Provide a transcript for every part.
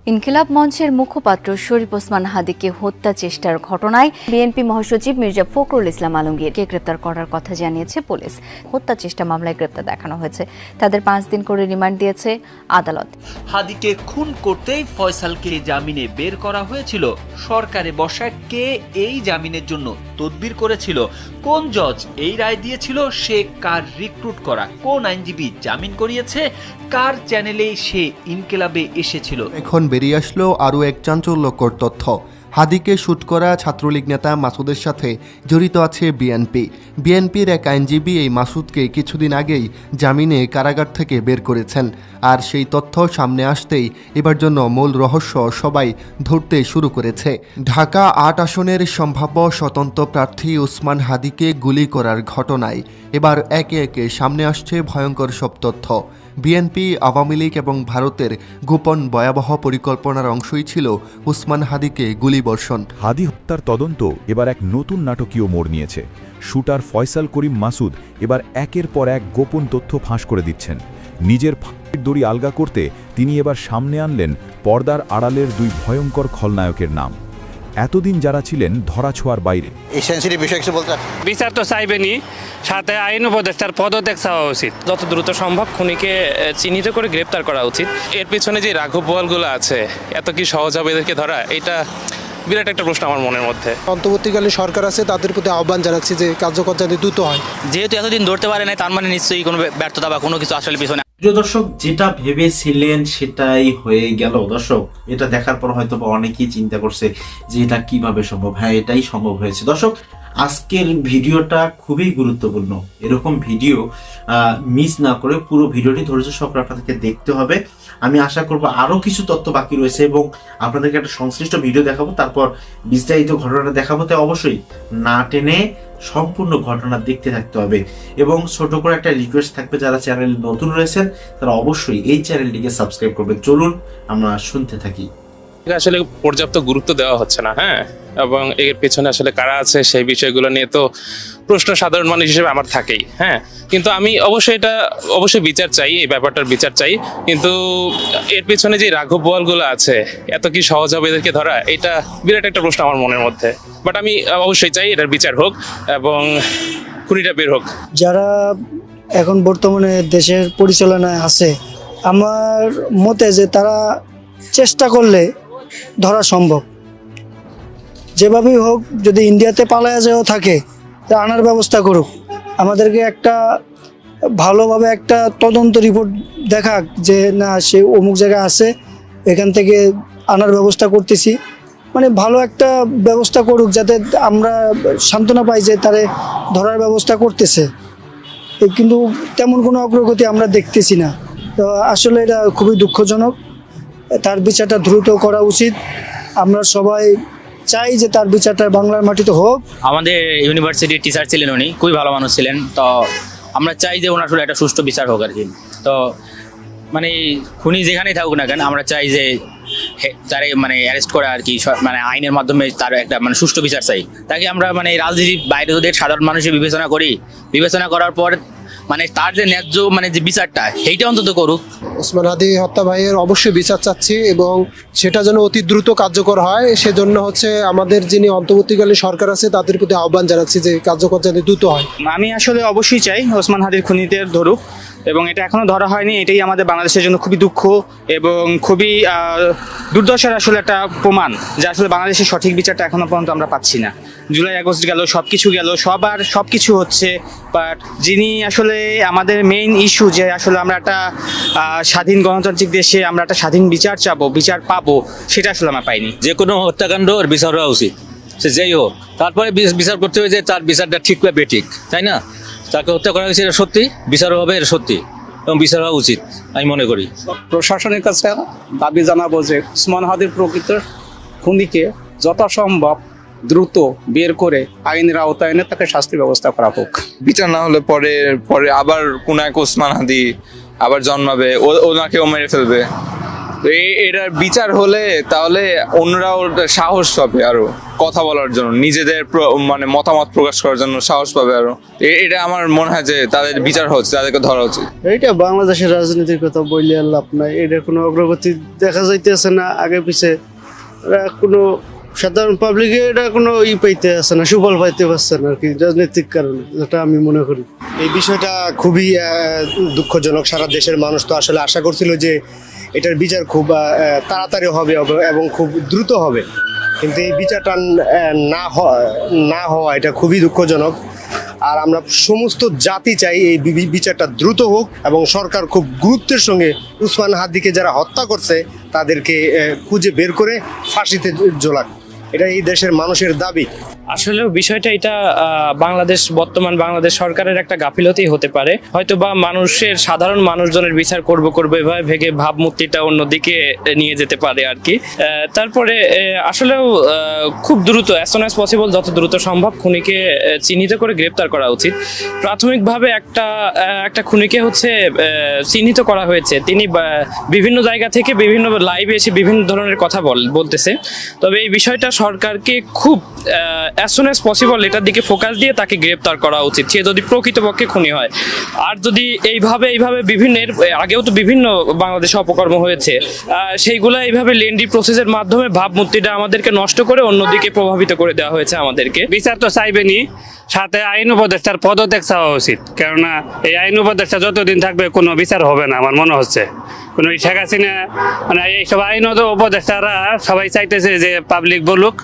ইনকিলাব মঞ্চের মুখপাত্র শরীফ ওসমান হাদিকে হত্যা চেষ্টার ঘটনায় বিএনপি মহাসচিব মির্জা ফখরুল ইসলাম আলমগীরকে গ্রেপ্তার করার কথা জানিয়েছে পুলিশ। হত্যা চেষ্টা মামলায় গ্রেপ্তার দেখানো হয়েছে। তাদের 5 দিন করে রিমান্ড দিয়েছে আদালত। হাদিকে খুন করতেই ফয়সালকে জামিনে বের করা হয়েছিল। সরকারে বসা কে এই জামিনের জন্য তদবির করেছিল, কোন জজ এই রায় দিয়েছিল, সে কার রিক্রুট করা, কোন আইনজীবী জামিন করিয়েছে, কার চ্যানেলে সে ইনকিলাবে এসেছিল। এখন বেরিয়ে আসলো আরও এক চাঞ্চল্যকর তথ্য। হাদিকে শুট করা ছাত্রলীগ নেতা মাসুদের সাথে জড়িত আছে বিএনপির এক আইনজীবী এই মাসুদকে কিছুদিন আগেই জামিনে কারাগার থেকে বের করেছেন। আর সেই তথ্য সামনে আসতেই এবার জন্য মূল রহস্য সবাই ধরতে শুরু করেছে। ঢাকা ৮ আসনের সম্ভাব্য স্বতন্ত্র প্রার্থী ওসমান হাদিকে গুলি করার ঘটনায় এবার একে একে সামনে আসছে ভয়ঙ্কর সব তথ্য। বিএনপি, আওয়ামী লীগ এবং ভারতের গোপন ভয়াবহ পরিকল্পনার অংশই ছিল ওসমান হাদিকে গুলিবর্ষণ। হাদি হত্যার তদন্ত এবার এক নতুন নাটকীয় মোড় নিয়েছে। শুটার ফয়সাল করিম মাসুদ এবার একের পর এক গোপন তথ্য ফাঁস করে দিচ্ছেন। নিজের ফাঁসির দড়ি আলগা করতে তিনি এবার সামনে আনলেন পর্দার আড়ালের 2 ভয়ঙ্কর খলনায়কের নাম। এতদিন যারা ছিলেন ধরাছোঁয়ার বাইরে। এই সেন্সিটিভ বিষয় কিছু বলতে বিচার তো চাইবেনি, সাথে আইন উপদেষ্টার পদত্যাগ চাওয়া উচিত। যত দ্রুত সম্ভব খুনিকে চিহ্নিত করে গ্রেপ্তার করা উচিত। এর পিছনে যে রাঘব বোয়ালগুলো আছে, এত কি সহজ হবে এদেরকে ধরা? এটা বিরাট একটা প্রশ্ন আমার মনের মধ্যে। অন্তর্বর্তীকালীন সরকার আছে, তাদের প্রতি আহ্বান জানাচ্ছি যে কার্যকর যাতে দ্রুত হয়। যেহেতু এতদিন ধরতে পারে নাই, তার মানে নিশ্চয়ই কোনো ব্যর্থতা বা কোনো কিছু আসলে পিছনে। প্রিয় দর্শক, যেটা ভেবেছিলেন সেটাই হয়ে গেল। দর্শক, এটা দেখার পর হয়তো অনেকেই চিন্তা করছে যে এটা কিভাবে সম্ভব। হ্যাঁ, এটাই সম্ভব হয়েছে। দর্শক, আজকের ভিডিওটা খুবই গুরুত্বপূর্ণ। এরকম ভিডিও মিস না করে পুরো ভিডিওটি ধৈর্য সহকারে আপনাদেরকে দেখতে হবে। আমি আশা করব আরো কিছু তথ্য বাকি রয়েছে এবং আপনাদেরকে একটা সংশ্লিষ্ট ভিডিও দেখাবো, তারপর বিস্তারিত ঘটনা দেখাবো। তাই অবশ্যই না টেনে সম্পূর্ণ ঘটনা দেখতে থাকতে হবে। এবং ছোট করে একটা রিকোয়েস্ট থাকবে, যারা চ্যানেল নতুন রয়েছেন তারা অবশ্যই এই চ্যানেলটিকে সাবস্ক্রাইব করবেন। চলুন আমরা শুনতে থাকি। আসলে পর্যাপ্ত গুরুত্ব দেওয়া হচ্ছে না, হ্যাঁ, এবং এর পেছনে আসলে কারা আছে সেই বিষয়গুলো নিয়ে তো প্রশ্ন সাধারণ মানুষ হিসেবে আমার থাকেই। হ্যাঁ, কিন্তু আমি অবশ্যই বিচার চাই, এই ব্যাপারটার বিচার চাই। কিন্তু এর পেছনে যে রাঘব বোয়ালগুলো আছে, এত কি সহজ হবে এদেরকে ধরা? এটা বিরাট একটা প্রশ্ন আমার মনের মধ্যে। বাট আমি অবশ্যই চাই এটার বিচার হোক এবং খুনিটা বের হোক। যারা এখন বর্তমানে দেশের পরিচালনায় আছে, আমার মতে যে তারা চেষ্টা করলে ধরা সম্ভব। যেভাবেই হোক, যদি ইন্ডিয়াতে পালায়া যেও থাকে তা আনার ব্যবস্থা করুক। আমাদেরকে একটা ভালোভাবে একটা তদন্ত রিপোর্ট দেখাক যে না, সে অমুক জায়গায় আছে, এখান থেকে আনার ব্যবস্থা করতেছি। মানে ভালো একটা ব্যবস্থা করুক, যাতে আমরা সান্ত্বনা পাই যে তারে ধরার ব্যবস্থা করতেছে। কিন্তু তেমন কোনো অগ্রগতি আমরা দেখতেছি না। তো আসলে এটা খুবই দুঃখজনক। তার বিচারটা দ্রুত করা উচিত। আমরা সবাই চাই যে তার বিচারটা বাংলার মাটিতে হোক। আমাদের ইউনিভার্সিটির টিচার ছিলেন, উনি খুবই ভালো মানুষ ছিলেন। তো আমরা চাই যে ওনার আসলে একটা সুষ্ঠু বিচার হোক আর কি। তো মানে খুনি যেখানেই থাকুক না কেন, আমরা চাই যে তারে মানে অ্যারেস্ট করা আর কি, মানে আইনের মাধ্যমে তার একটা মানে সুষ্ঠু বিচার চাই। তাকে আমরা মানে রাজনীতির বাইরে যদি সাধারণ মানুষের বিবেচনা করার পর মানে তার যে ন্যায্য মানে যে বিচারটা, সেইটা অন্তত করুক। ওসমান হাদি হত্যা ভাইয়ের অবশ্যই বিচার চাচ্ছি এবং সেটা যেন অতি দ্রুত কার্যকর হয়, সেজন্য আমাদের যিনি অন্তর্বর্তীকালীন সরকার আছে তাদের প্রতি আহ্বান জানাচ্ছি যে কার্যকর যাতে দ্রুত হয়। আমি আসলে অবশ্যই চাই ওসমান হাদির খুনিদের ধরুক, এবং এটা এখনো ধরা হয়নি। এটাই আমাদের বাংলাদেশের জন্য খুবই দুঃখ এবং খুবই দুর্দশার আসলে একটা প্রমাণ যে আসলে বাংলাদেশের সঠিক বিচারটা এখনো পর্যন্ত আমরা পাচ্ছি না। জুলাই আগস্ট গেল, সব কিছু হচ্ছে, বাট যিনি আসলে আমাদের মেইন ইস্যু যে আসলে আমরা একটা স্বাধীন গণতান্ত্রিক দেশে আমরা একটা স্বাধীন বিচার চাবো, বিচার পাবো, সেটা আসলে আমরা পাইনি। যে কোনো হত্যাকাণ্ড বিচার হওয়া উচিত, সে যেই হোক। তারপরে বিচার করতে হবে যে তার বিচারটা ঠিক বা বেঠিক, তাই না? তাকে হত্যা করা হয়েছে, এটা সত্যি, বিচার হবে, এটা সত্যি, এবং বিচার হওয়া উচিত আমি মনে করি। প্রশাসনের কাছে দাবি জানাবো যে ওসমান হাদির প্রকৃত খুনিকে যথাসম্ভব দ্রুত বের করে আইনের আওতায় এনে তাকে শাস্তি ব্যবস্থা করা হোক। বিচার না হলে পরে আবার কোন এক ওসমান হাদি আবার জন্মাবে, ওনাকেও মেরে ফেলবে। এটার বিচার হলে তাহলে অন্যরাও সাহস পাবে আরো কথা বলার জন্য, নিজেদের মানে মতামত প্রকাশ করার জন্য সাহস পাবে আরো। এটা আমার মনে হয় যে তাদের বিচার হচ্ছে, তাদেরকে ধরা উচিত। এইটা বাংলাদেশের রাজনীতির কথা বললে আর লাভ নাই, এটা কোনো অগ্রগতি দেখা যাইতেছে না, আগে পিছে কোনো সাধারণ পাবলিকে এটা কোনো পাইতে আছে না, সুফল পাইতে পারছে না আর কি, রাজনৈতিক কারণে, যেটা আমি মনে করি। এই বিষয়টা খুবই দুঃখজনক। সারা দেশের মানুষ তো আসলে আশা করছিল যে এটার বিচার খুব তাড়াতাড়ি হবে এবং খুব দ্রুত হবে, কিন্তু এই বিচারটা না হওয়া এটা খুবই দুঃখজনক। আর আমরা সমস্ত জাতি চাই এই বিচারটা দ্রুত হোক এবং সরকার খুব গুরুত্বের সঙ্গে উসমান হাদিকে যারা হত্যা করছে তাদেরকে খুঁজে বের করে ফাঁসিতে ঝোলাক। এটা এই দেশের মানুষের দাবি। আসলে বিষয়টা এটা বর্তমান বাংলাদেশ সরকারের একটা গাফিলতি হতে পারে, হয়তো বা সাধারণ মানুষজনের বিচার করবো এভাবে ভেগে ভাবমূর্তিটা অন্যদিকে নিয়ে যেতে পারে আর কি। তারপরে আসলেও খুব দ্রুত অ্যাজ সুন অ্যাজ পসিবল, যত দ্রুত সম্ভব খুনিকে চিহ্নিত করে গ্রেপ্তার করা উচিত। প্রাথমিকভাবে একটা খুনিকে চিহ্নিত করা হয়েছে, তিনি বিভিন্ন জায়গা থেকে বিভিন্ন লাইভে এসে বিভিন্ন ধরনের কথা বলতেছে। তবে এই বিষয়টা সরকারকে খুব as soon as possible এটার দিকে ফোকাস দিয়ে তাকে গ্রেপ্তার করা উচিত, সে যদি প্রকৃতপক্ষে খুনি হয়। আর যদি এইভাবে আগেও তো বিভিন্ন বাংলাদেশে অপকর্ম হয়েছে, সেইগুলো এইভাবে লেন্ডি প্রসেসের মাধ্যমে ভাবমূর্তিটা আমাদেরকে নষ্ট করে অন্যদিকে প্রভাবিত করে দেওয়া হয়েছে আমাদেরকে। বিচার তো চাইবেনি, সাথে আইন উপদেষ্টার পদত্যাগ চাওয়া উচিত, কেননা এই আইন উপদেষ্টা যতদিন থাকবে কোনো বিচার হবে না আমার মনে হচ্ছে। কোনো শেখ হাসিনা মানে এইসব আইন উপদেষ্টারা সবাই চাইতেছে যে পাবলিক বলুক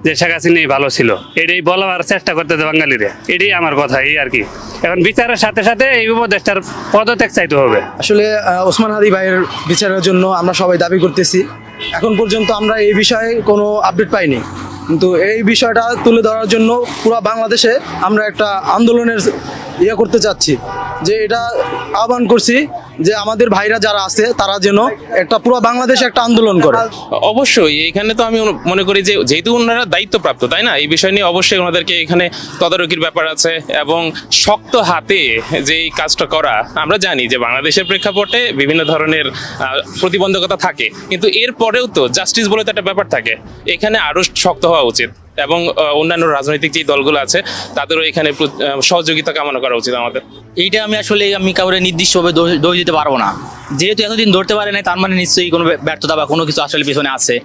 যে শেখ হাসিনাই ভালো ছিল, এটাই বলার চেষ্টা করতেছে বাঙালিরা, এটাই আমার কথা। এই আর কি, এখন বিচারের সাথে সাথে এই উপদেষ্টার পদত্যাগ চাইতে হবে। আসলে ওসমান হাদি ভাইয়ের বিচারের জন্য আমরা সবাই দাবি করতেছি। এখন পর্যন্ত আমরা এই বিষয়ে কোনো আপডেট পাইনি, কিন্তু এই বিষয়টা তুলে ধরার জন্য পুরো বাংলাদেশে আমরা একটা আন্দোলনের করতে চাচ্ছি, যে এটা আহ্বান করছি যে আমাদের ভাইরা যারা আছে তারা যেন একটা পুরো বাংলাদেশে একটা আন্দোলন করে। অবশ্যই এখানে তো আমি মনে করি যে যেহেতু ওনারা দায়িত্বপ্রাপ্ত, তাই না, এই বিষয় নিয়ে অবশ্যই ওনাদেরকে এখানে তদারকির ব্যাপার আছে এবং শক্ত হাতে যে এই কাজটা করা। আমরা জানি যে বাংলাদেশের প্রেক্ষাপটে বিভিন্ন ধরনের প্রতিবন্ধকতা থাকে, কিন্তু এর পরেও তো জাস্টিস বলে তো একটা ব্যাপার থাকে, এখানে আরো শক্ত হওয়া উচিত এবং অন্যান্য রাজনৈতিক যে দলগুলো আছে তাদেরও এখানে সহযোগিতা কামনা করা উচিত আমাদের। এইটা আমি কাউরে নির্দিষ্টভাবে দোষ দিতে পারবো না, যেহেতু এতদিন ধরতে পারে নাই তার মানে নিশ্চয়ই কোনো ব্যর্থতা বা কোনো কিছু আসলে পিছনে আছে,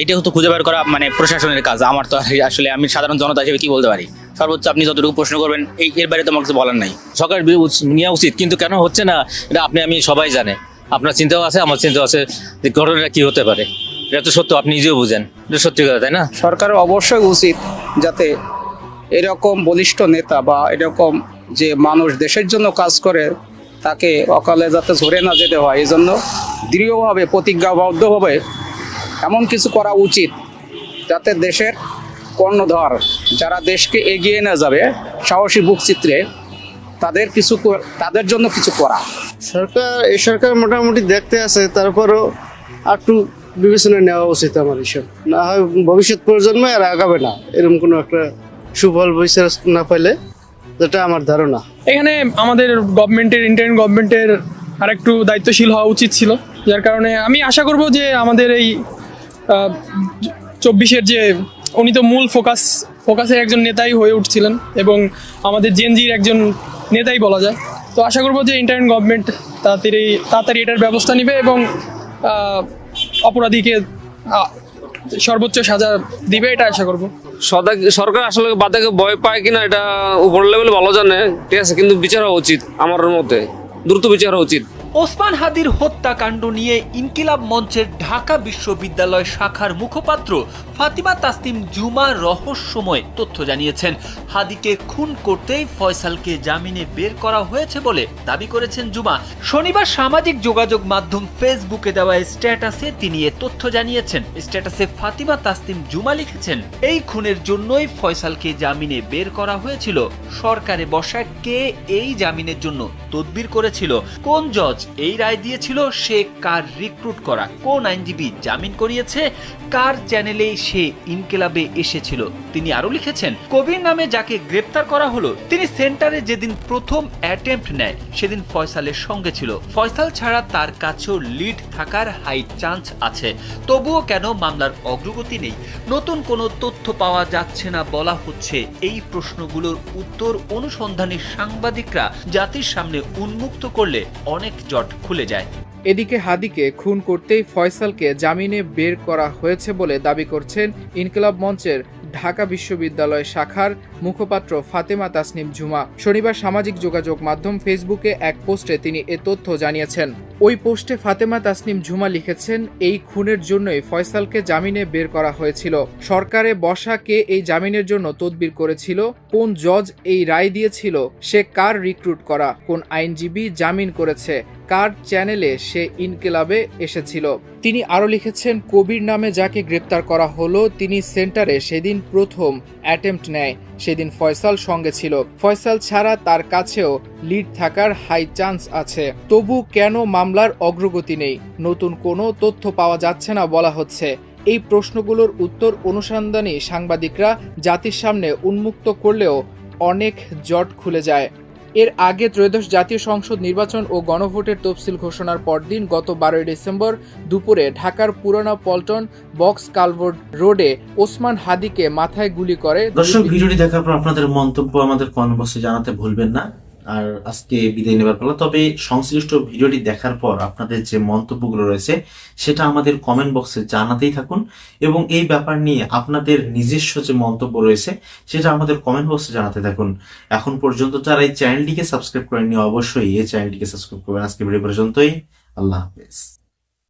এইটা তো খুঁজে বের করা মানে প্রশাসনের কাজ। আমার তো আসলে আমি সাধারণ জনতা হিসেবে কি বলতে পারি, সর্বোচ্চ আপনি যতটুকু প্রশ্ন করবেন এর বাইরে তো আমার কিছু বলার নাই। সরকার নেওয়া উচিত, কিন্তু কেন হচ্ছে না এটা আমি সবাই জানে, আপনার চিন্তাও আছে আমার চিন্তাও আছে যে ঘটনাটা কি হতে পারে, এটা তো সত্য, আপনি নিজেও বুঝেন, এটা সত্যি কথা, তাই না? সরকারের অবশ্যই উচিত যাতে এরকম বলিষ্ঠ নেতা বা এরকম যে মানুষ দেশের জন্য কাজ করে তাকে অকালে যাতে ঝরে না যেতে হয়, এই জন্য দৃঢ়ভাবে প্রতিজ্ঞাবদ্ধভাবে এমন কিছু করা উচিত যাতে দেশের কর্ণধার যারা দেশকে এগিয়ে নিয়ে যাবে সাহসী বুকচিত্রে তাদের জন্য কিছু করা। সরকার মোটামুটি দেখতে আছে, তারপরও একটু বিবেচনা নেওয়া উচিত আমার এসব, না হয় ভবিষ্যৎ প্রজন্মে আর আগাবে না এরকম কোনো একটা সুফল বিচার না পাইলে, যেটা আমার ধারণা। এখানে আমাদের ইন্টারিম গভর্নমেন্টের আরেকটু দায়িত্বশীল হওয়া উচিত ছিল, যার কারণে আমি আশা করব যে আমাদের এই 24-এর যে উনি তো মূল ফোকাসের একজন নেতাই হয়ে উঠছিলেন এবং আমাদের জেনজির একজন নেতাই বলা যায়। তো আশা করব যে ইন্টারিম গভর্নমেন্ট তাড়াতাড়ি এটার ব্যবস্থা নেবে এবং অপরাধীকে সর্বোচ্চ সাজা দিবে, এটা আশা করব। সরকার আসলে বাধাকে ভয় পায় কিনা এটা উপর লেভেলে ভালো জানে, ঠিক আছে, কিন্তু বিচার হওয়া উচিত, আমার মতে দ্রুত বিচার হওয়া উচিত। ওসমান হাদির হত্যাকাণ্ড নিয়ে ইনকিলাব মঞ্চের ঢাকা বিশ্ববিদ্যালয় শাখার মুখপাত্র ফাতিমা তাসনিম জুমা রহস্যময় তথ্য জানিয়েছেন। হাদিকে খুন করতেই ফয়সালকে জামিনে বের করা হয়েছে বলে দাবি করেছেন জুমা। শনিবার সামাজিক যোগাযোগ মাধ্যম ফেসবুকে দেওয়া স্ট্যাটাসে তিনি এ তথ্য জানিয়েছেন। স্ট্যাটাসে ফাতিমা তাসনিম জুমা লিখেছেন, এই খুনের জন্যই ফয়সালকে জামিনে বের করা হয়েছিল। সরকারে বসা কে এই জামিনের জন্য তদবির করেছিল, কোন জজ এই রায় দিয়েছিল সে কার রিক্রুট করা, কোন আইনজীবী জামিন করিয়েছে, কার চ্যানেলে সে ইনকিলাবে এসেছিল। তিনি আরো লিখেছেন, কবির নামে যাকে গ্রেপ্তার করা হলো তিনি সেন্টারে যেদিন প্রথম অ্যাটেম্প্ট নেয় সেদিন ফয়সালের সঙ্গে ছিল। ফয়সাল ছাড়া তার কাছেও লিড থাকার হাই চান্স আছে। তবুও কেন মামলার অগ্রগতি নেই? নতুন কোনো তথ্য পাওয়া যাচ্ছে না বলা হচ্ছে। এই প্রশ্নগুলোর উত্তর অনুসন্ধানী সাংবাদিকরা জাতির সামনে উন্মুক্ত করলে অনেক জট খুলে যায়। এদিকে হাদিকে খুন করতেই ফয়সালকে জামিনে বের করা হয়েছে বলে দাবি করছেন ইনকিলাব মঞ্চের ঢাকা বিশ্ববিদ্যালয় শাখার মুখপাত্র ফাতেমা তাসনিম ঝুমা। শনিবার সামাজিক যোগাযোগ মাধ্যম ফেসবুকে এক পোস্টে তিনি এ তথ্য জানিয়েছেন। ওই পোস্টে ফাতেমা তাসনিম ঝুমা লিখেছেন, এই খুনের জন্যই ফয়সালকে জামিনে বের করা হয়েছিল। সরকারে বসা কে এই জামিনের জন্য তদবির করেছিল, কোন জজ এই রায় দিয়েছিল, সে কার রিক্রুট করা, কোন আইনজীবী জামিন করেছে, কার চ্যানেলে সে ইনকিলাবে এসেছিল। তিনি আরো লিখেছেন, কবির নামে যাকে গ্রেপ্তার করা হলো তিনি সেন্টারে সেদিন প্রথম অ্যাটেম্প্ট নেয়, সেদিন ফয়সাল সঙ্গে ছিল। ফয়সাল ছাড়া তার কাছেও লিড থাকার হাই চান্স আছে। তবু কেন মামলার অগ্রগতি নেই? নতুন কোনো তথ্য পাওয়া যাচ্ছে না বলা হচ্ছে। এই প্রশ্নগুলোর উত্তর অনুসন্ধানী সাংবাদিকরা জাতির সামনে উন্মুক্ত করলেও অনেক জট খুলে যায়। এর আগে ত্রয়োদশ জাতীয় সংসদ নির্বাচন ও গণভোটের তফসিল ঘোষণার পরদিন গত 12 ডিসেম্বর দুপুরে ঢাকার পুরানা পল্টন বক্স কালভার্ট রোডে ওসমান হাদিকে মাথায় গুলি করে। দর্শক, ভিডিওটি দেখার পর আপনাদের মন্তব্য আমাদের কমেন্ট বক্সে জানাতে ভুলবেন না। আর আজকে বিদায় নেবার পালা। তবে সংশ্লিষ্ট ভিডিওটি দেখার পর আপনাদের যে মন্তব্যগুলো রয়েছে সেটা আমাদের কমেন্ট বক্সে জানাতেই থাকুন, এবং এই ব্যাপার নিয়ে আপনাদের নিজস্ব যে মন্তব্য রয়েছে সেটা আমাদের কমেন্ট বক্সে জানাতে থাকুন। এখন পর্যন্ত যারা এই চ্যানেলটিকে সাবস্ক্রাইব করেননি অবশ্যই এই চ্যানেলটিকে সাবস্ক্রাইব করবেন। আজকে ভিডিও পর্যন্তই। আল্লাহ হাফেজ।